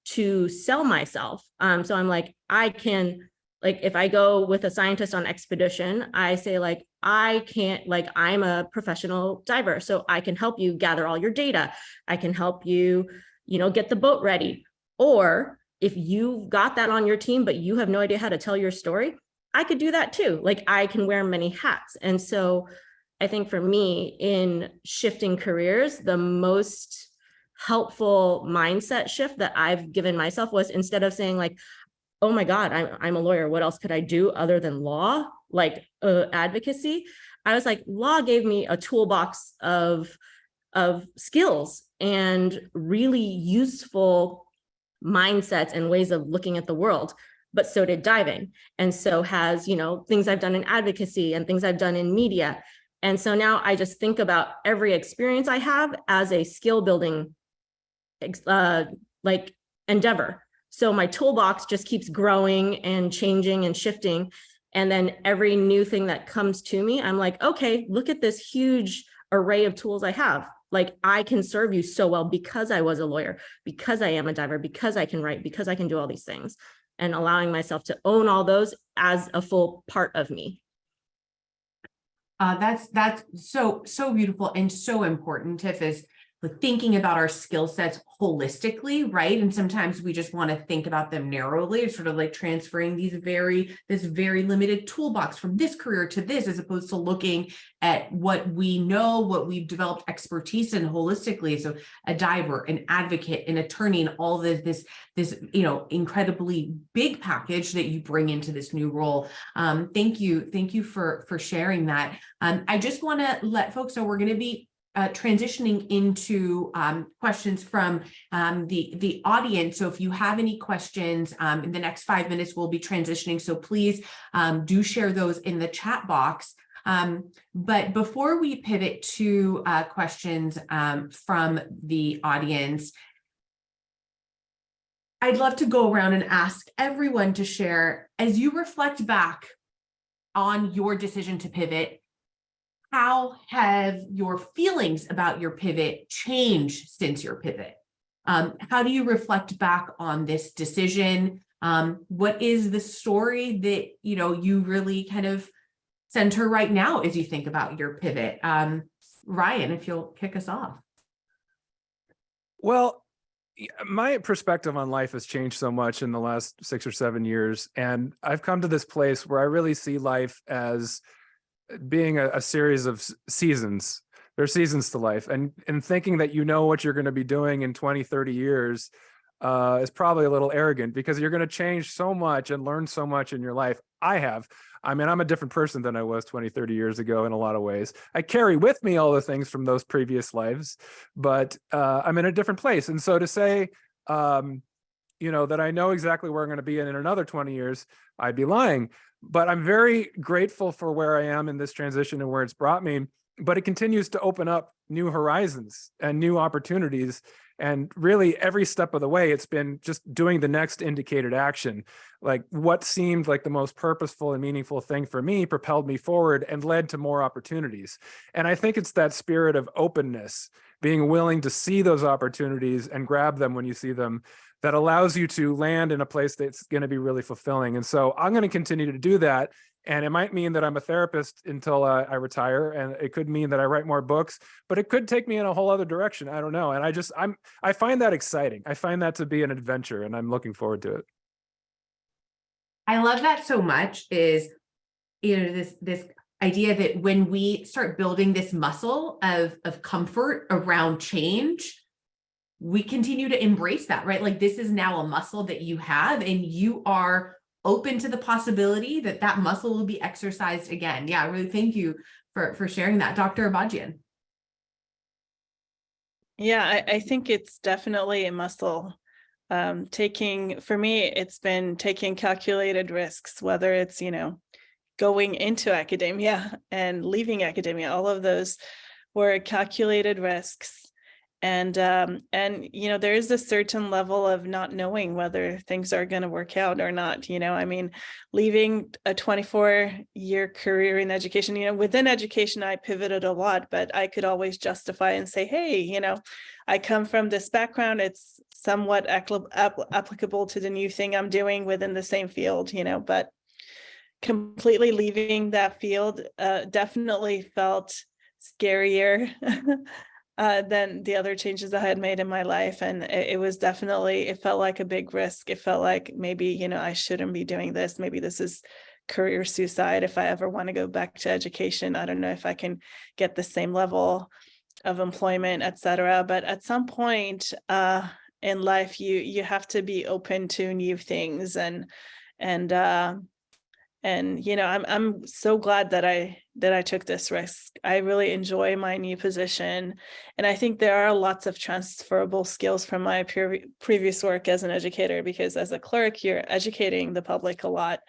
to sell myself. So I'm like, I can, like, if I go with a scientist on expedition, I say like, I can't, like, I'm a professional diver, so I can help you gather all your data. I can help you, get the boat ready. Or if you've got that on your team, but you have no idea how to tell your story, I could do that too. Like I can wear many hats. And so I think for me in shifting careers, the most helpful mindset shift that I've given myself was, instead of saying like, oh my God, I'm a lawyer, what else could I do other than law? Like advocacy. I was like, law gave me a toolbox of skills and really useful mindsets and ways of looking at the world, but so did diving. And so has, things I've done in advocacy and things I've done in media. And so now I just think about every experience I have as a skill building endeavor. So my toolbox just keeps growing and changing and shifting. And then every new thing that comes to me, I'm like, okay, look at this huge array of tools I have. Like I can serve you so well because I was a lawyer, because I am a diver, because I can write, because I can do all these things, and allowing myself to own all those as a full part of me. That's so beautiful and so important, Tiff, is thinking about our skill sets holistically, right? And sometimes we just want to think about them narrowly, sort of like transferring this very limited toolbox from this career to this, as opposed to looking at what we know, what we've developed expertise in holistically. So a diver, an advocate, an attorney, and all this incredibly big package that you bring into this new role. Thank you for sharing that. I just want to let folks know we're going to be transitioning into questions from the audience. So if you have any questions in the next 5 minutes, we'll be transitioning. So please do share those in the chat box. But before we pivot to questions from the audience, I'd love to go around and ask everyone to share, as you reflect back on your decision to pivot, how have your feelings about your pivot changed since your pivot? How do you reflect back on this decision? What is the story that you really kind of center right now as you think about your pivot? Ryan, if you'll kick us off. Well, my perspective on life has changed so much in the last 6 or 7 years, and I've come to this place where I really see life as being a series of seasons. There are seasons to life, and thinking that what you're going to be doing in 20, 30 years, is probably a little arrogant, because you're going to change so much and learn so much in your life. I mean, I'm a different person than I was 20, 30 years ago in a lot of ways. I carry with me all the things from those previous lives, but I'm in a different place. And so to say, that I know exactly where I'm going to be in another 20 years, I'd be lying. But I'm very grateful for where I am in this transition and where it's brought me. But it continues to open up new horizons and new opportunities. And really, every step of the way, it's been just doing the next indicated action. Like what seemed like the most purposeful and meaningful thing for me propelled me forward and led to more opportunities. And I think it's that spirit of openness, being willing to see those opportunities and grab them when you see them, that allows you to land in a place that's going to be really fulfilling. And so I'm going to continue to do that. And it might mean that I'm a therapist until I retire, and it could mean that I write more books, but it could take me in a whole other direction. I don't know. And I find that exciting. I find that to be an adventure, and I'm looking forward to it. I love that so much, is, this idea that when we start building this muscle of comfort around change, we continue to embrace that, right? Like this is now a muscle that you have, and you are open to the possibility that that muscle will be exercised again. Yeah, really thank you for sharing that, Dr. Abajian. Yeah, I think it's definitely a muscle. For me, it's been taking calculated risks, whether it's, going into academia and leaving academia. All of those were calculated risks. And there is a certain level of not knowing whether things are going to work out or not. I mean, leaving a 24-year career in education, within education, I pivoted a lot, but I could always justify and say, hey, I come from this background. It's somewhat applicable to the new thing I'm doing within the same field, but completely leaving that field definitely felt scarier than the other changes I had made in my life. And it felt like a big risk. It felt like maybe, I shouldn't be doing this. Maybe this is career suicide. If I ever want to go back to education, I don't know if I can get the same level of employment, et cetera. But at some point in life, you have to be open to new things. I'm so glad that I took this risk. I really enjoy my new position. And I think there are lots of transferable skills from my previous work as an educator, because as a clerk, you're educating the public a lot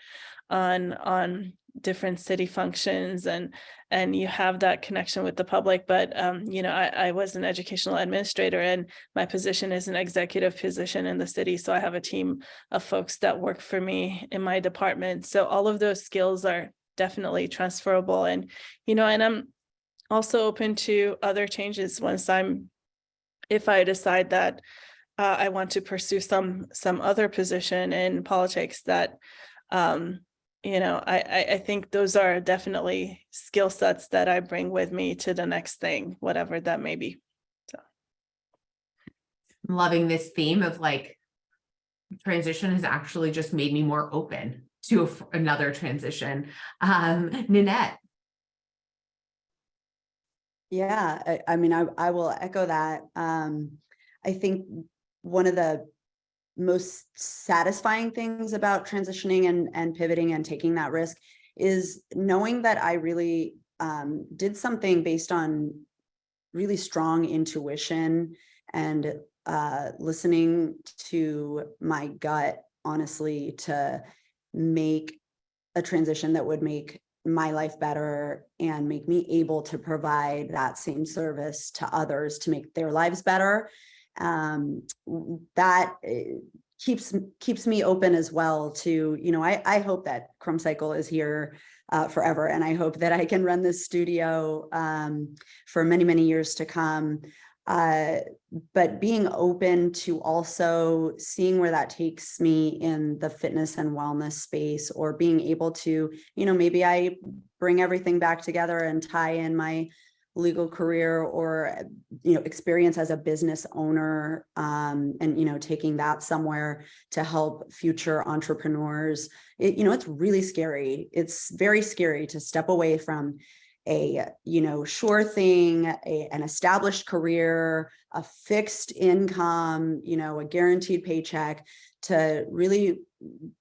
on different city functions, and you have that connection with the public. But I was an educational administrator, and my position is an executive position in the city. So I have a team of folks that work for me in my department. So all of those skills are definitely transferable. And I'm also open to other changes if I decide that I want to pursue some other position in politics that I think those are definitely skill sets that I bring with me to the next thing, whatever that may be. So I'm loving this theme of like transition has actually just made me more open to another transition. Ninette. Yeah, I mean, I will echo that. I think one of the most satisfying things about transitioning and pivoting and taking that risk is knowing that I really did something based on really strong intuition and listening to my gut, honestly, to make a transition that would make my life better and make me able to provide that same service to others to make their lives better. That keeps me open as well to, I hope that Crumb Cycle is here forever. And I hope that I can run this studio for many, many years to come. But being open to also seeing where that takes me in the fitness and wellness space, or being able to, maybe I bring everything back together and tie in my legal career or, experience as a business owner, and, taking that somewhere to help future entrepreneurs. It's really scary. It's very scary to step away from a, sure thing, an established career, a fixed income, a guaranteed paycheck, to really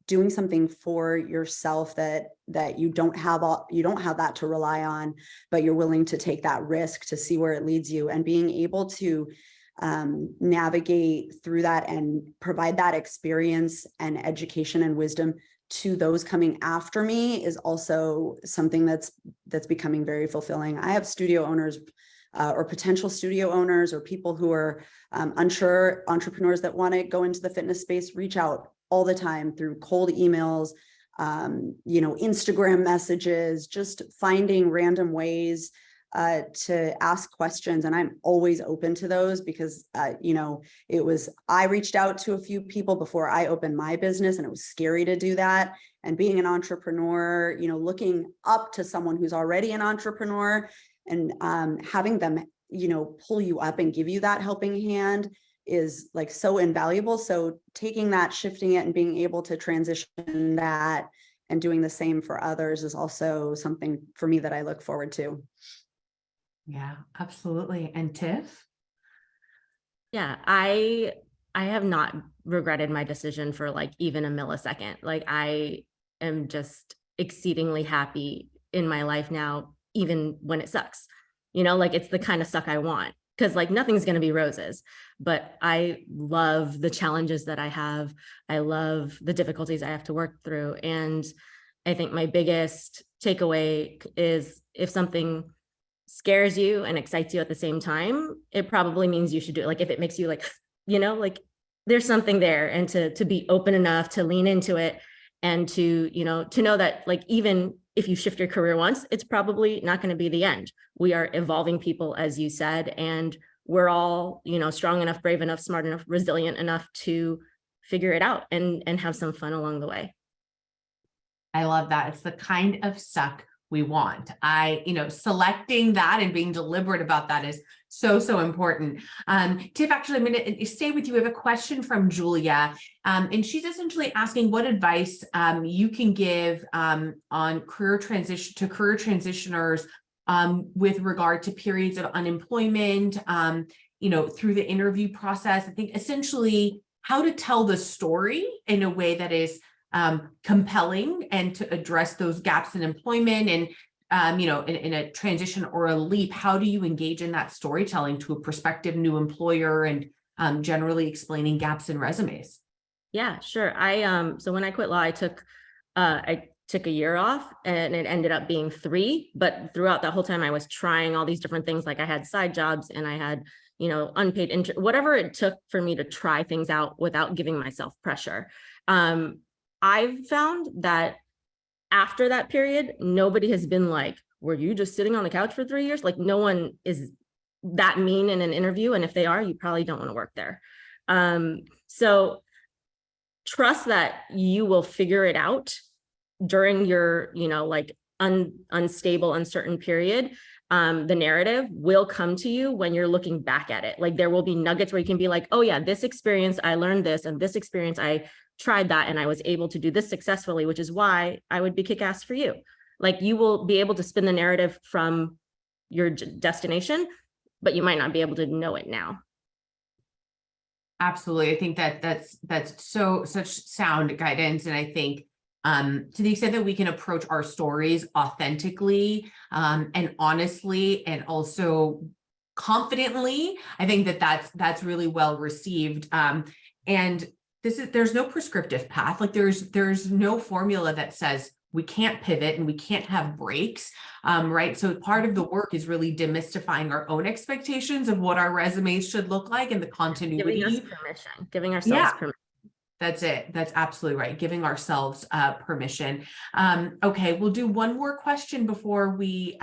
doing something for yourself that you don't have that to rely on, but you're willing to take that risk to see where it leads you, and being able to navigate through that and provide that experience and education and wisdom to those coming after me is also something that's becoming very fulfilling. I have studio owners or potential studio owners or people who are unsure, entrepreneurs that want to go into the fitness space, reach out all the time through cold emails, Instagram messages, just finding random ways to ask questions. And I'm always open to those because, I reached out to a few people before I opened my business, and it was scary to do that. And being an entrepreneur, looking up to someone who's already an entrepreneur and having them, pull you up and give you that helping hand is like so invaluable. So taking that, shifting it, and being able to transition that and doing the same for others is also something for me that I look forward to. Yeah, absolutely. And Tiff? Yeah, I have not regretted my decision for like even a millisecond. Like, I am just exceedingly happy in my life now, even when it sucks. Like, it's the kind of suck I want, because like nothing's going to be roses, but I love the challenges that I have. I love the difficulties I have to work through. And I think my biggest takeaway is, if something scares you and excites you at the same time, it probably means you should do it. Like, if it makes you like, like there's something there, and to be open enough to lean into it, and to know that like, even if you shift your career once, it's probably not going to be the end. We are evolving people, as you said, and we're all, strong enough, brave enough, smart enough, resilient enough to figure it out and have some fun along the way. I love that. It's the kind of suck we want. Selecting that and being deliberate about that is so, so important. Tiff, actually, I'm going to stay with you. We have a question from Julia, and she's essentially asking what advice you can give on career transitioners with regard to periods of unemployment, through the interview process. I think essentially how to tell the story in a way that is compelling, and to address those gaps in employment, and in a transition or a leap. How do you engage in that storytelling to a prospective new employer, and generally explaining gaps in resumes? Yeah, sure. So when I quit law, I took a year off, and it ended up being 3. But throughout that whole time, I was trying all these different things. Like, I had side jobs, and I had unpaid whatever it took for me to try things out without giving myself pressure. I've found that after that period, nobody has been like, were you just sitting on the couch for 3 years? Like, no one is that mean in an interview. And if they are, you probably don't want to work there. So trust that you will figure it out during your, unstable, uncertain period. The narrative will come to you when you're looking back at it. Like, there will be nuggets where you can be like, oh yeah, this experience, I learned this, and this experience, I tried that, and I was able to do this successfully, which is why I would be kick-ass for you. Like, you will be able to spin the narrative from your destination, but you might not be able to know it now. Absolutely. I think that's such sound guidance. And I think to the extent that we can approach our stories authentically and honestly, and also confidently, I think that's really well received. And there's no prescriptive path. Like, there's no formula that says we can't pivot and we can't have breaks, right? So part of the work is really demystifying our own expectations of what our resumes should look like, and the continuity. Giving ourselves permission. That's it. That's absolutely right. Giving ourselves permission. Okay, we'll do one more question before we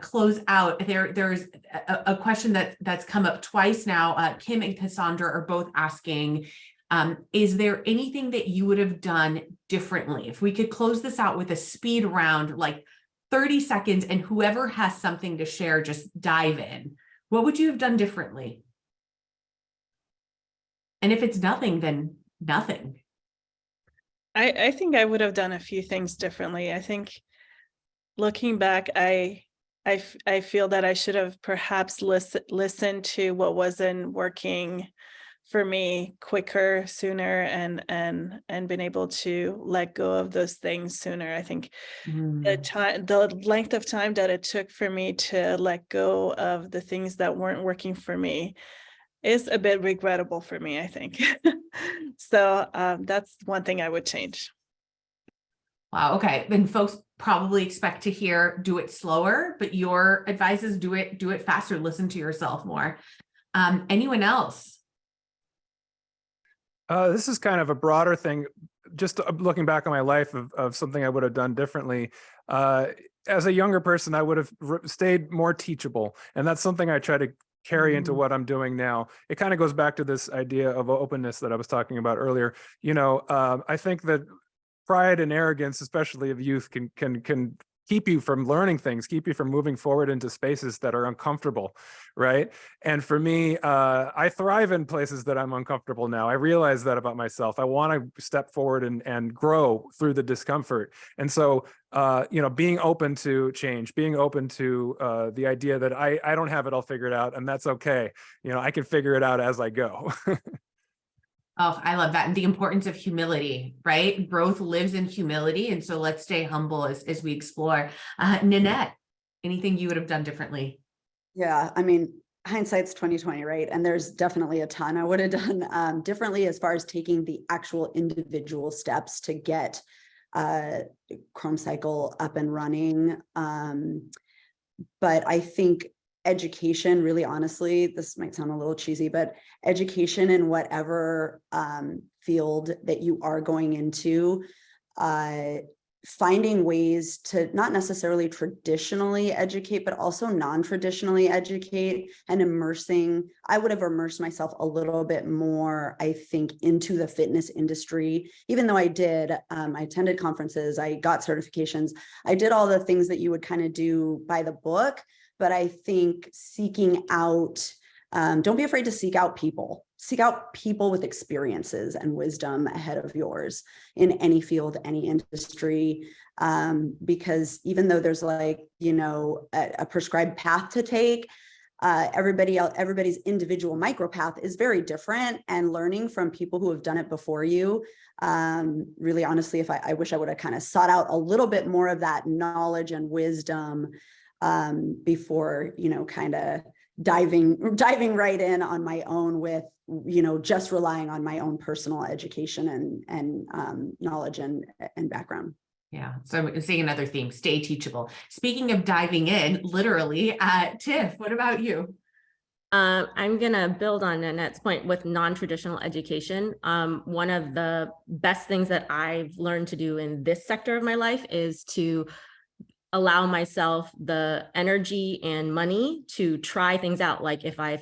close out. There's a question that's come up twice now. Kim and Cassandra are both asking, is there anything that you would have done differently? If we could close this out with a speed round, like 30 seconds, and whoever has something to share, just dive in. What would you have done differently? And if it's nothing, then nothing. I think I would have done a few things differently. I think, looking back, I feel that I should have perhaps listened to what wasn't working for me quicker, sooner, and been able to let go of those things sooner. I think the length of time that it took for me to let go of the things that weren't working for me is a bit regrettable for me, I think. So that's one thing I would change. Wow. Okay. Then folks probably expect to hear do it slower, but your advice is do it faster. Listen to yourself more. Anyone else? This is kind of a broader thing. Just looking back on my life of something I would have done differently. As a younger person, I would have stayed more teachable. And that's something I try to carry into what I'm doing now. It kind of goes back to this idea of openness that I was talking about earlier. You know, I think that pride and arrogance, especially of youth, can keep you from learning things, keep you from moving forward into spaces that are uncomfortable, right? And for me, I thrive in places that I'm uncomfortable now. I realize that about myself. I want to step forward and grow through the discomfort. And so, you know, being open to change, being open to the idea that I don't have it all figured out, and that's okay. You know, I can figure it out as I go. Oh, I love that. And the importance of humility, right? Growth lives in humility. And so let's stay humble as we explore. Nanette, anything you would have done differently? Yeah, I mean, hindsight's 2020, right? And there's definitely a ton I would have done differently as far as taking the actual individual steps to get Chrome Cycle up and running. But I think education, really honestly, this might sound a little cheesy, but education in whatever field that you are going into, finding ways to not necessarily traditionally educate, but also non-traditionally educate and immersing. I would have immersed myself a little bit more, I think, into the fitness industry, even though I did, I attended conferences, I got certifications, I did all the things that you would kind of do by the book. But I think seeking out, don't be afraid to seek out people with experiences and wisdom ahead of yours in any field, any industry, because even though there's like, you know, a prescribed path to take, everybody's individual micro path is very different, and learning from people who have done it before you. Really, honestly, I wish I would have kind of sought out a little bit more of that knowledge and wisdom before, you know, kind of diving right in on my own with, you know, just relying on my own personal education and knowledge and background. Yeah. So I'm seeing another theme, stay teachable. Speaking of diving in, literally, Tiff, what about you? I'm going to build on Nanette's point with non-traditional education. One of the best things that I've learned to do in this sector of my life is to allow myself the energy and money to try things out. Like if I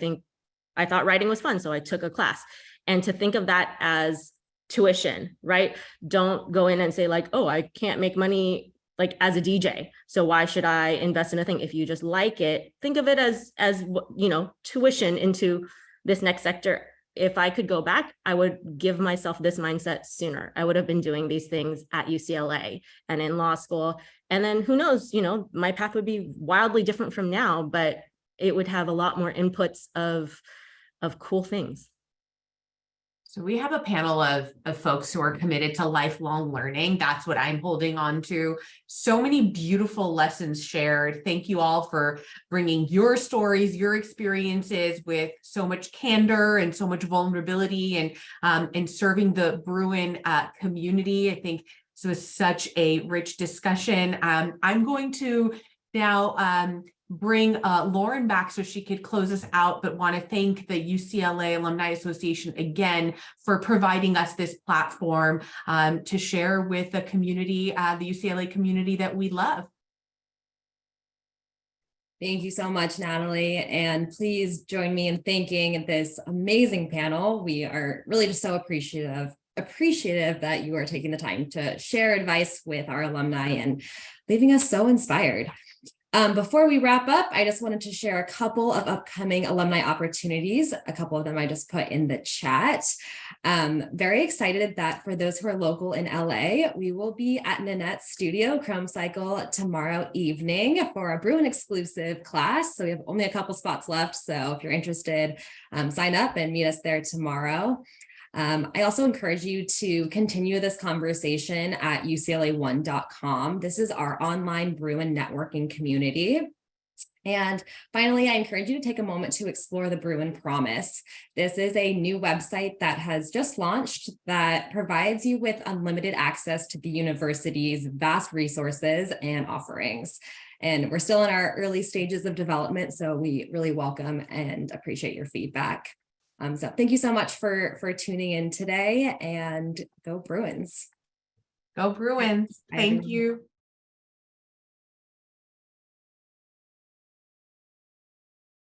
thought writing was fun, so I took a class, and to think of that as tuition, right? Don't go in and say like, oh, I can't make money like as a DJ, so why should I invest in a thing? If you just like it, think of it as you know, tuition into this next sector. If I could go back, I would give myself this mindset sooner. I would have been doing these things at UCLA and in law school. And then who knows, you know, my path would be wildly different from now, but it would have a lot more inputs of cool things. So we have a panel of folks who are committed to lifelong learning. That's what I'm holding on to. So many beautiful lessons shared. Thank you all for bringing your stories, your experiences with so much candor and so much vulnerability, and serving the Bruin community. I think this was such a rich discussion. I'm going to now bring Lauren back so she could close us out, but want to thank the UCLA Alumni Association again for providing us this platform to share with the community, the UCLA community that we love. Thank you so much, Natalie. And please join me in thanking this amazing panel. We are really just so appreciative that you are taking the time to share advice with our alumni and leaving us so inspired. Before we wrap up, I just wanted to share a couple of upcoming alumni opportunities. A couple of them I just put in the chat. Very excited that for those who are local in LA, we will be at Nanette's studio, Chrome Cycle, tomorrow evening for a Bruin exclusive class. So we have only a couple spots left. So if you're interested, sign up and meet us there tomorrow. I also encourage you to continue this conversation at UCLA1.com. This is our online Bruin networking community. And finally, I encourage you to take a moment to explore the Bruin Promise. This is a new website that has just launched that provides you with unlimited access to the university's vast resources and offerings. And we're still in our early stages of development, so we really welcome and appreciate your feedback. So thank you so much for tuning in today, and go Bruins. Go Bruins. Thank you.